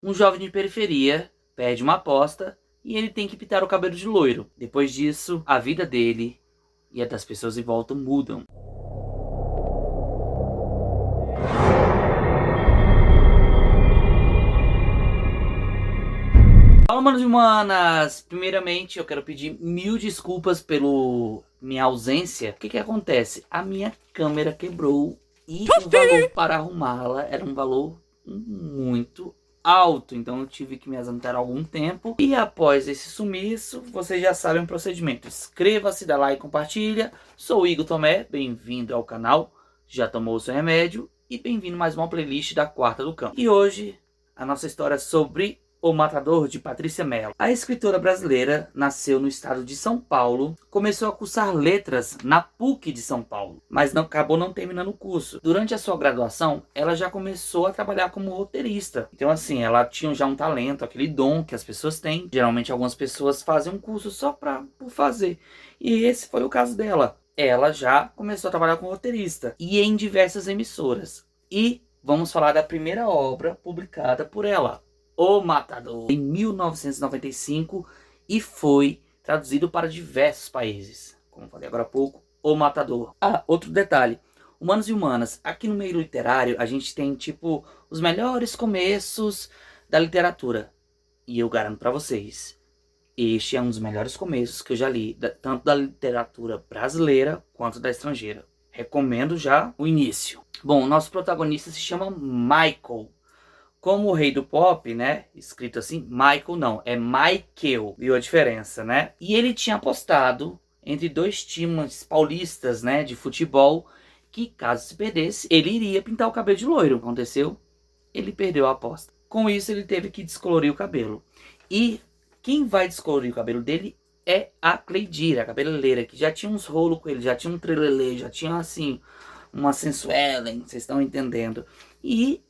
Um jovem de periferia perde uma aposta e ele tem que pintar o cabelo de loiro. Depois disso, a vida dele e a das pessoas em volta mudam. Fala, manos e manas! Primeiramente, eu quero pedir mil desculpas pela minha ausência. O que acontece? A minha câmera quebrou e o valor para arrumá-la era um valor muito alto. Então eu tive que me ausentar algum tempo. E após esse sumiço, vocês já sabem o procedimento. Inscreva-se, dá like e compartilha. Sou o Igor Tomé, bem-vindo ao canal. Já tomou o seu remédio? E bem-vindo a mais uma playlist da Quarta do Campo. E hoje, a nossa história é sobre O Matador, de Patrícia Mello. A escritora brasileira nasceu no estado de São Paulo, começou a cursar letras na PUC de São Paulo, mas acabou não terminando o curso. Durante a sua graduação, ela já começou a trabalhar como roteirista. Então assim, ela tinha já um talento, aquele dom que as pessoas têm. Geralmente algumas pessoas fazem um curso só por fazer. E esse foi o caso dela. Ela já começou a trabalhar como roteirista e em diversas emissoras. E vamos falar da primeira obra publicada por ela, O Matador, em 1995, e foi traduzido para diversos países. Como falei agora há pouco, O Matador. Ah, outro detalhe. Humanos e humanas, aqui no meio literário a gente tem tipo os melhores começos da literatura. E eu garanto para vocês, este é um dos melhores começos que eu já li, tanto da literatura brasileira quanto da estrangeira. Recomendo já o início. Bom, o nosso protagonista se chama Michael. Como o rei do pop, né? Escrito assim, Michael não, é Michael. Viu a diferença, né? E ele tinha apostado entre dois times paulistas, né? De futebol, que caso se perdesse, ele iria pintar o cabelo de loiro. Aconteceu? Ele perdeu a aposta. Com isso, ele teve que descolorir o cabelo. E quem vai descolorir o cabelo dele é a Cleidira, a cabeleireira, que já tinha uns rolos com ele, já tinha um trelelê, já tinha assim uma sensuelen, vocês estão entendendo. E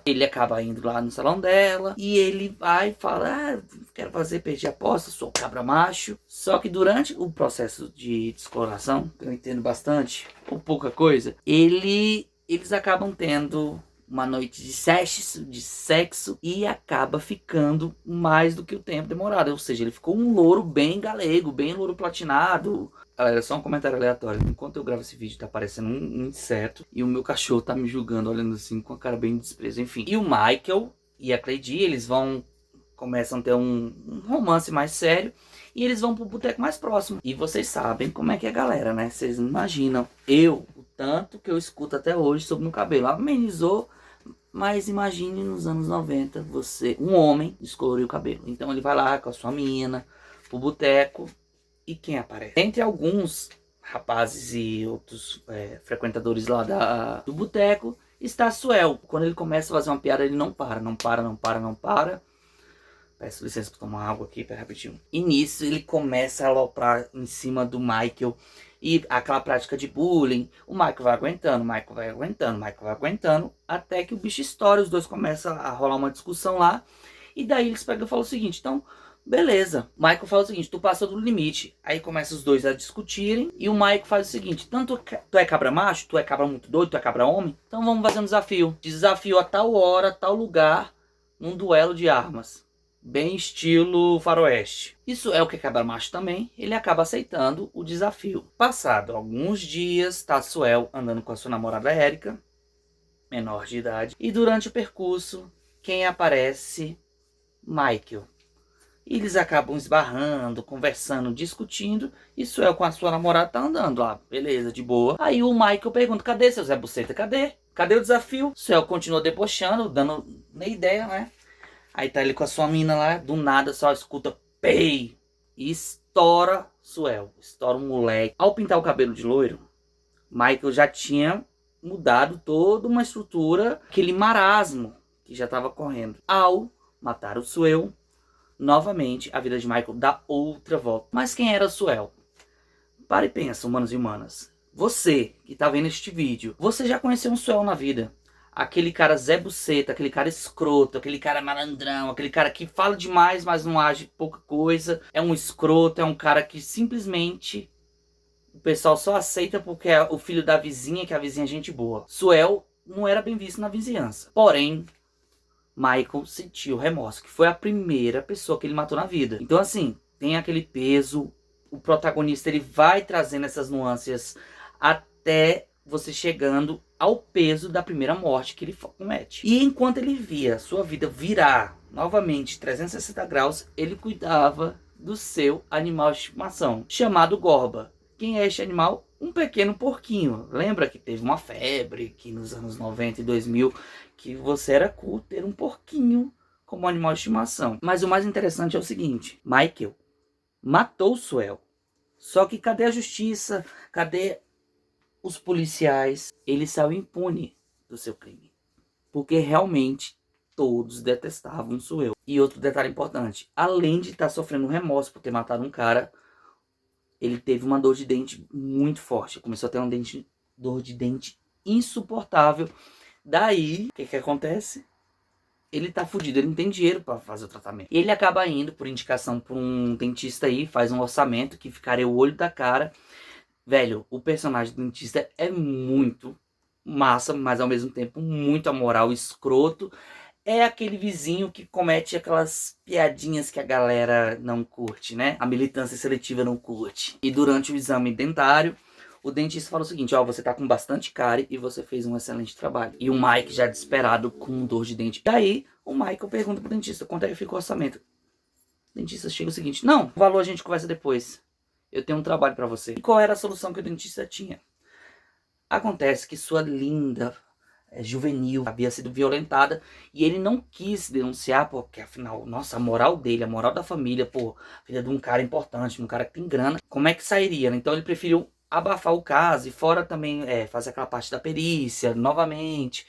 ele acaba indo lá no salão dela, e ele vai e fala, quero fazer, perdi a aposta, sou cabra macho. Só que durante o processo de descoloração, eu entendo bastante, ou pouca coisa, eles acabam tendo uma noite de sexo e acaba ficando mais do que o tempo demorado. Ou seja, ele ficou um louro bem galego, bem louro platinado. Galera, só um comentário aleatório. Enquanto eu gravo esse vídeo, tá aparecendo um inseto e o meu cachorro tá me julgando, olhando assim com a cara bem de desprezo. Enfim. E o Michael e a Cleide, eles começam a ter um romance mais sério. E eles vão pro boteco mais próximo. E vocês sabem como é que é a galera, né? Vocês não imaginam. O tanto que eu escuto até hoje sobre meu cabelo. Amenizou, mas imagine nos anos 90, você, um homem, descolorir o cabelo. Então ele vai lá com a sua mina, pro boteco. E quem aparece? Entre alguns rapazes e outros frequentadores lá do boteco, está Suel. Quando ele começa a fazer uma piada, ele não para, não para, não para, não para. Peço licença para tomar água aqui, pera rapidinho. E nisso ele começa a aloprar em cima do Michael. E aquela prática de bullying. O Michael vai aguentando, o Michael vai aguentando, o Michael vai aguentando. Até que o bicho estoura, os dois começam a rolar uma discussão lá. E daí eles pegam e falam o seguinte, então, beleza. O Michael fala o seguinte, tu passou do limite. Aí começa os dois a discutirem. E o Michael faz o seguinte, tanto tu é cabra macho, tu é cabra muito doido, tu é cabra homem. Então vamos fazer um desafio. Desafio a tal hora, tal lugar, num duelo de armas. Bem estilo faroeste. Isso é o que cabra macho também. Ele acaba aceitando o desafio. Passado alguns dias, tá Suel andando com a sua namorada Érica, menor de idade. E durante o percurso, quem aparece? Michael. E eles acabam esbarrando, conversando, discutindo. E Suel com a sua namorada tá andando lá. Beleza, de boa. Aí o Michael pergunta, cadê seu Zé Buceta? Cadê? Cadê o desafio? Suel continua debochando, dando nem ideia, né? Aí tá ele com a sua mina lá, do nada só escuta pei e estoura Suel, estoura um moleque. Ao pintar o cabelo de loiro, Michael já tinha mudado toda uma estrutura, aquele marasmo que já estava correndo. Ao matar o Suel, novamente a vida de Michael dá outra volta. Mas quem era Suel? Para e pensa, humanos e humanas. Você que tá vendo este vídeo, você já conheceu um Suel na vida? Aquele cara Zé Buceta, aquele cara escroto, aquele cara malandrão, aquele cara que fala demais, mas não age pouca coisa. É um escroto, é um cara que simplesmente o pessoal só aceita porque é o filho da vizinha, que a vizinha é gente boa. Suel não era bem visto na vizinhança. Porém, Michael sentiu remorso, que foi a primeira pessoa que ele matou na vida. Então assim, tem aquele peso, o protagonista ele vai trazendo essas nuances até você chegando ao peso da primeira morte que ele comete. E enquanto ele via sua vida virar novamente 360 graus, ele cuidava do seu animal de estimação, chamado Gorba. Quem é este animal? Um pequeno porquinho. Lembra que teve uma febre que nos anos 90 e 2000 que você era cool ter um porquinho como animal de estimação. Mas o mais interessante é o seguinte: Michael matou Suel. Só que cadê a justiça? Cadê os policiais? Ele saiu impune do seu crime. Porque realmente todos detestavam Suel. E outro detalhe importante: além de estar sofrendo remorso por ter matado um cara, ele teve uma dor de dente muito forte. Começou a ter uma dor de dente insuportável. Daí, o que acontece? Ele tá fudido, ele não tem dinheiro pra fazer o tratamento. Ele acaba indo, por indicação, por um dentista aí, faz um orçamento que ficaria o olho da cara. Velho, o personagem do dentista é muito massa, mas ao mesmo tempo muito amoral, escroto. É aquele vizinho que comete aquelas piadinhas que a galera não curte, né? A militância seletiva não curte. E durante o exame dentário, o dentista fala o seguinte: ó, você tá com bastante cárie e você fez um excelente trabalho. E o Mike já desesperado com dor de dente. E aí, o Michael pergunta pro dentista: quanto é que ficou o orçamento? O dentista chega o seguinte: não, o valor a gente conversa depois. Eu tenho um trabalho pra você. E qual era a solução que o dentista tinha? Acontece que sua linda juvenil havia sido violentada e ele não quis denunciar porque afinal, nossa, a moral dele, a moral da família, pô, filha de um cara importante, de um cara que tem grana, como é que sairia, né? Então ele preferiu abafar o caso e fora também fazer aquela parte da perícia novamente.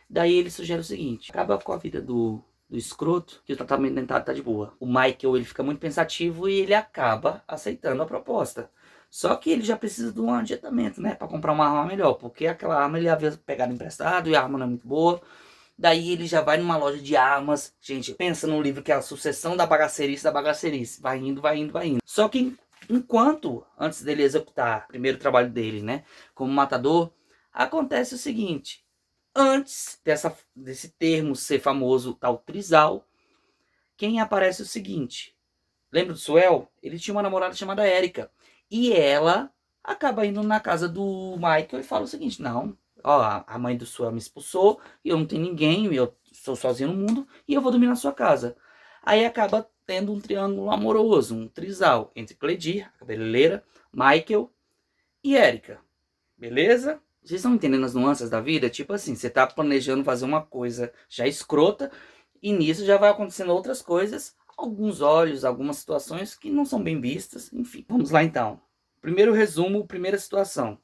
Daí ele sugere o seguinte: acaba com a vida do escroto, que o tratamento dentário tá de boa. O Michael, ele fica muito pensativo e ele acaba aceitando a proposta. Só que ele já precisa de um adiantamento, né? Pra comprar uma arma melhor. Porque aquela arma ele havia pegado emprestado e a arma não é muito boa. Daí ele já vai numa loja de armas. Gente, pensa num livro que é a sucessão da bagacerice da bagacerice. Vai indo, vai indo, vai indo. Só que enquanto, antes dele executar o primeiro trabalho dele, né? Como matador, acontece o seguinte: antes desse termo ser famoso, tal trisal, quem aparece é o seguinte: lembra do Suel? Ele tinha uma namorada chamada Erika. E ela acaba indo na casa do Michael e fala o seguinte: não, ó, a mãe do Suel me expulsou, e eu não tenho ninguém, eu sou sozinho no mundo, e eu vou dormir na sua casa. Aí acaba tendo um triângulo amoroso, um trisal, entre Cledir, a cabeleireira, Michael e Erika. Beleza? Vocês estão entendendo as nuances da vida? Tipo assim, você tá planejando fazer uma coisa já escrota, e nisso já vai acontecendo outras coisas, alguns olhos, algumas situações que não são bem vistas. Enfim, vamos lá então. Primeiro resumo, primeira situação.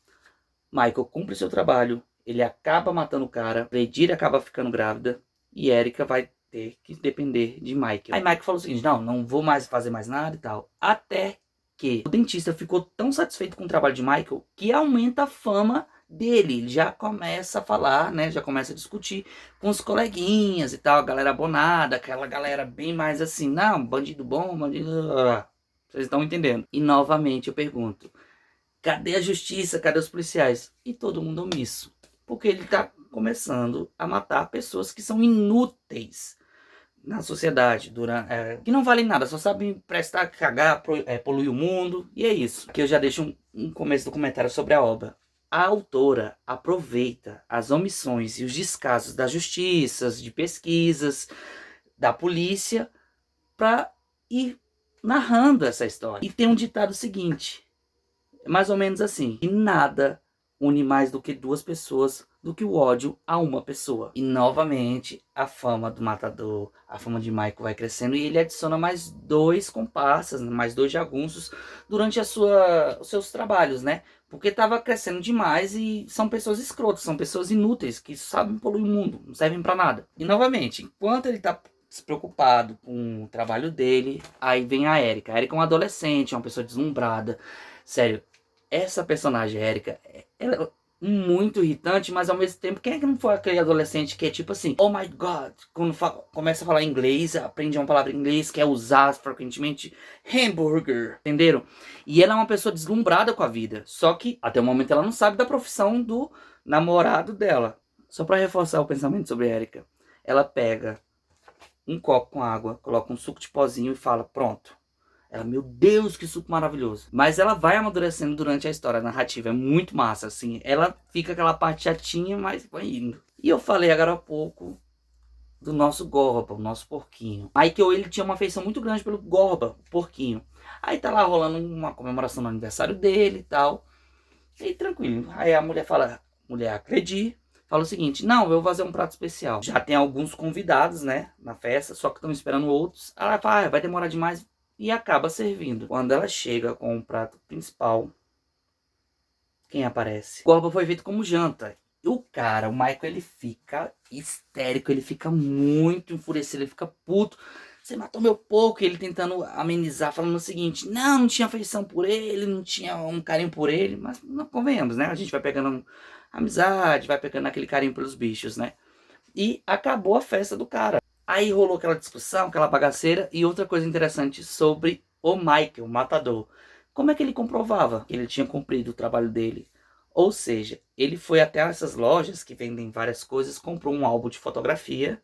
Michael cumpre seu trabalho, ele acaba matando o cara, Cledir acaba ficando grávida, e Erika vai ter que depender de Michael. Aí Michael falou o seguinte: não vou mais fazer mais nada e tal. Até que o dentista ficou tão satisfeito com o trabalho de Michael que aumenta a fama dele. Ele já começa a falar, né? Já começa a discutir com os coleguinhas e tal, a galera abonada, aquela galera bem mais assim, não, bandido bom, bandido. Vocês estão entendendo? E novamente eu pergunto: cadê a justiça? Cadê os policiais? E todo mundo omisso. Porque ele tá começando a matar pessoas que são inúteis na sociedade, que não valem nada, só sabem prestar, cagar, poluir o mundo, e é isso. Que eu já deixo um começo do comentário sobre a obra. A autora aproveita as omissões e os descasos das justiças, de pesquisas, da polícia, para ir narrando essa história. E tem um ditado seguinte, mais ou menos assim: e nada une mais do que duas pessoas do que o ódio a uma pessoa. E novamente a fama do matador, a fama de Michael vai crescendo, e ele adiciona mais 2 comparsas, mais 2 jagunços durante os seus trabalhos, né? Porque tava crescendo demais e são pessoas escrotas, são pessoas inúteis, que sabem poluir o mundo, não servem pra nada. E novamente, enquanto ele tá despreocupado com o trabalho dele, aí vem a Erika. A Erika é uma adolescente, é uma pessoa deslumbrada. Sério, essa personagem, Erika, ela é muito irritante, mas ao mesmo tempo, quem é que não foi aquele adolescente que é tipo assim: oh my god, quando começa a falar inglês, aprende uma palavra em inglês, quer usar frequentemente hambúrguer, entenderam? E ela é uma pessoa deslumbrada com a vida, só que até o momento ela não sabe da profissão do namorado dela. Só pra reforçar o pensamento sobre Erika, ela pega um copo com água, coloca um suco de pozinho e fala, pronto. Ela, meu Deus, que suco maravilhoso. Mas ela vai amadurecendo durante a história, a narrativa é muito massa, assim. Ela fica aquela parte chatinha, mas vai indo. E eu falei agora há pouco do nosso Gorba, o nosso porquinho. Michael, ele tinha uma afeição muito grande pelo Gorba, o porquinho. Aí tá lá rolando uma comemoração no aniversário dele e tal. E tranquilo. Aí a mulher fala, mulher acredita, fala o seguinte, não, eu vou fazer um prato especial. Já tem alguns convidados, né, na festa, só que estão esperando outros. Ela fala, vai demorar demais e acaba servindo. Quando ela chega com o prato principal, quem aparece? Gorba foi feito como janta. E o cara, o Michael, ele fica histérico, ele fica muito enfurecido, ele fica puto. Você matou meu porco, e ele tentando amenizar, falando o seguinte, não tinha afeição por ele, não tinha um carinho por ele, mas não convenhamos, né? A gente vai pegando amizade, vai pegando aquele carinho pelos bichos, né? E acabou a festa do cara. Aí rolou aquela discussão, aquela bagaceira, e outra coisa interessante sobre o Michael, o matador. Como é que ele comprovava que ele tinha cumprido o trabalho dele? Ou seja, ele foi até essas lojas que vendem várias coisas, comprou um álbum de fotografia,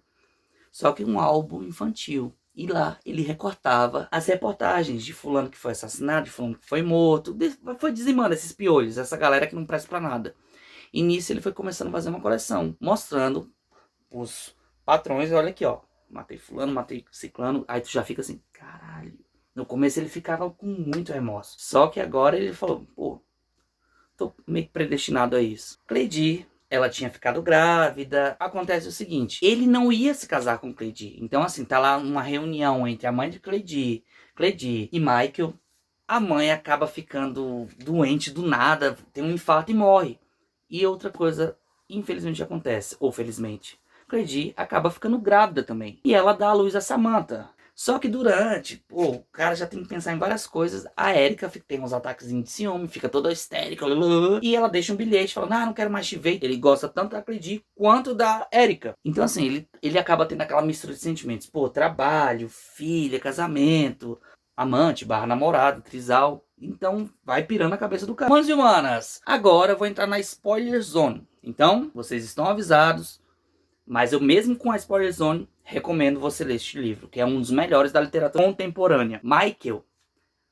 só que um álbum infantil. E lá ele recortava as reportagens de fulano que foi assassinado, de fulano que foi morto, foi dizimando esses piolhos, essa galera que não presta pra nada. E nisso ele foi começando a fazer uma coleção, mostrando os patrões, olha aqui, ó. Matei fulano, matei ciclano. Aí tu já fica assim, caralho. No começo ele ficava com muito remorso. Só que agora ele falou, pô, tô meio que predestinado a isso. Cleidi, ela tinha ficado grávida. Acontece o seguinte, ele não ia se casar com Cleidi. Então assim, tá lá uma reunião entre a mãe de Cleidi e Michael. A mãe acaba ficando doente do nada, tem um infarto e morre. E outra coisa, infelizmente acontece, ou felizmente, Cleidi acaba ficando grávida também. E ela dá à luz a Samantha. Só que durante, pô, o cara já tem que pensar em várias coisas. A Erika tem uns ataques de ciúme, fica toda histérica. E ela deixa um bilhete falando, não quero mais te ver. Ele gosta tanto da Cleidi quanto da Erika. Então assim, ele acaba tendo aquela mistura de sentimentos. Pô, trabalho, filha, casamento, amante, barra namorado, trisal. Então vai pirando a cabeça do cara. Manos e humanas, agora eu vou entrar na spoiler zone. Então, vocês estão avisados. Mas eu mesmo com a spoiler zone, recomendo você ler este livro, que é um dos melhores da literatura contemporânea. Michael,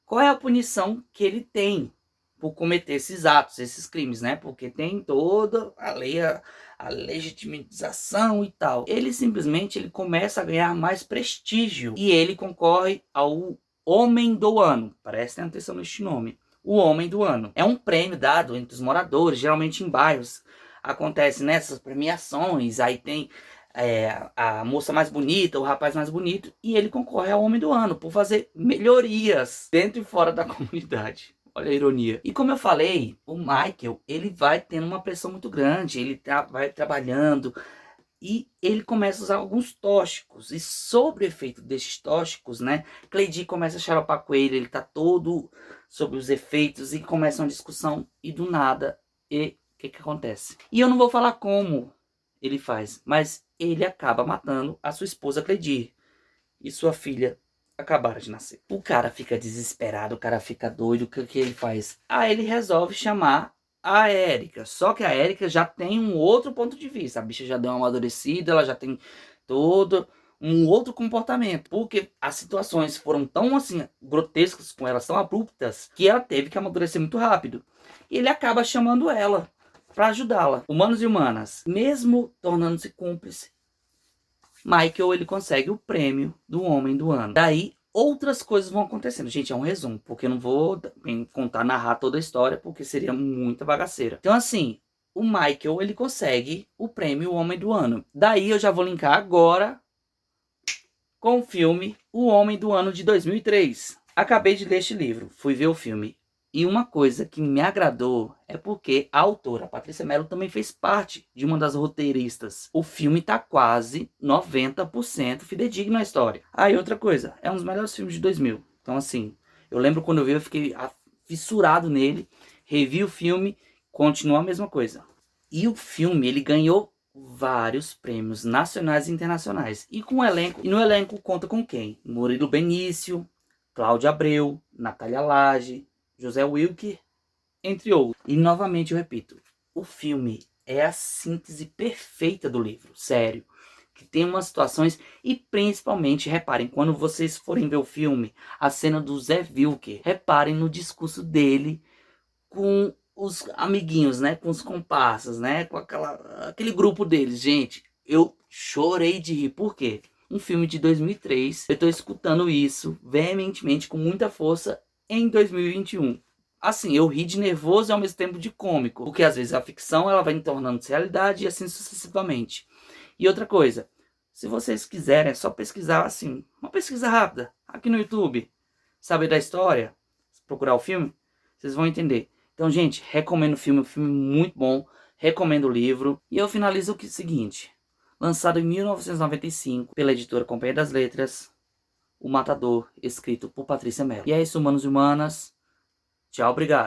qual é a punição que ele tem por cometer esses atos, esses crimes, né? Porque tem toda a lei, a legitimização e tal. Ele simplesmente ele começa a ganhar mais prestígio e ele concorre ao Homem do Ano. Prestem atenção neste nome. O Homem do Ano. É um prêmio dado entre os moradores, geralmente em bairros. Acontece nessas premiações, aí tem a moça mais bonita, o rapaz mais bonito, e ele concorre ao Homem do Ano por fazer melhorias dentro e fora da comunidade. Olha a ironia. E como eu falei, o Michael, ele vai tendo uma pressão muito grande, ele vai trabalhando, e ele começa a usar alguns tóxicos. E sobre o efeito desses tóxicos, né, Cleidi começa a xaropar com ele tá todo sobre os efeitos, e começa uma discussão, e do nada, o que acontece? E eu não vou falar como ele faz, mas ele acaba matando a sua esposa Cleidi e sua filha acabaram de nascer. O cara fica desesperado, o cara fica doido, o que ele faz? Aí ele resolve chamar a Erika, só que a Erika já tem um outro ponto de vista, a bicha já deu uma amadurecida, ela já tem todo um outro comportamento, porque as situações foram tão assim grotescas com ela, tão abruptas, que ela teve que amadurecer muito rápido. E ele acaba chamando ela para ajudá-la. Humanos e humanas, mesmo tornando-se cúmplice, Michael ele consegue o prêmio do Homem do Ano. Daí outras coisas vão acontecendo. Gente, é um resumo, porque eu não vou contar, narrar toda a história, porque seria muita bagaceira. Então assim, o Michael ele consegue o prêmio Homem do Ano. Daí eu já vou linkar agora com o filme O Homem do Ano de 2003. Acabei de ler este livro, fui ver o filme. E uma coisa que me agradou é porque a autora, a Patrícia Mello, também fez parte de uma das roteiristas. O filme tá quase 90% fidedigno à história. Aí outra coisa, é um dos melhores filmes de 2000. Então assim, eu lembro quando eu vi, eu fiquei fissurado nele, revi o filme, continua a mesma coisa. E o filme, ele ganhou vários prêmios nacionais e internacionais. E com o elenco, e no elenco conta com quem? Murilo Benício, Cláudia Abreu, Natália Lage, José Wilker, entre outros. E novamente eu repito, o filme é a síntese perfeita do livro, sério. que tem umas situações, e principalmente, reparem, quando vocês forem ver o filme, a cena do Zé Wilker, reparem no discurso dele com os amiguinhos, né, com os comparsas, né, com aquele grupo deles. Gente, eu chorei de rir. Por quê? Um filme de 2003, eu tô escutando isso veementemente, com muita força, em 2021. Assim, eu ri de nervoso e ao mesmo tempo de cômico, porque às vezes a ficção ela vai tornando-se realidade e assim sucessivamente. E outra coisa, se vocês quiserem, é só pesquisar assim, uma pesquisa rápida, aqui no YouTube, saber da história, procurar o filme, vocês vão entender. Então, gente, recomendo o filme, um filme muito bom, recomendo o livro. E eu finalizo o seguinte, lançado em 1995 pela editora Companhia das Letras, O Matador, escrito por Patrícia Mello. E é isso, humanos e humanas. Tchau, obrigado.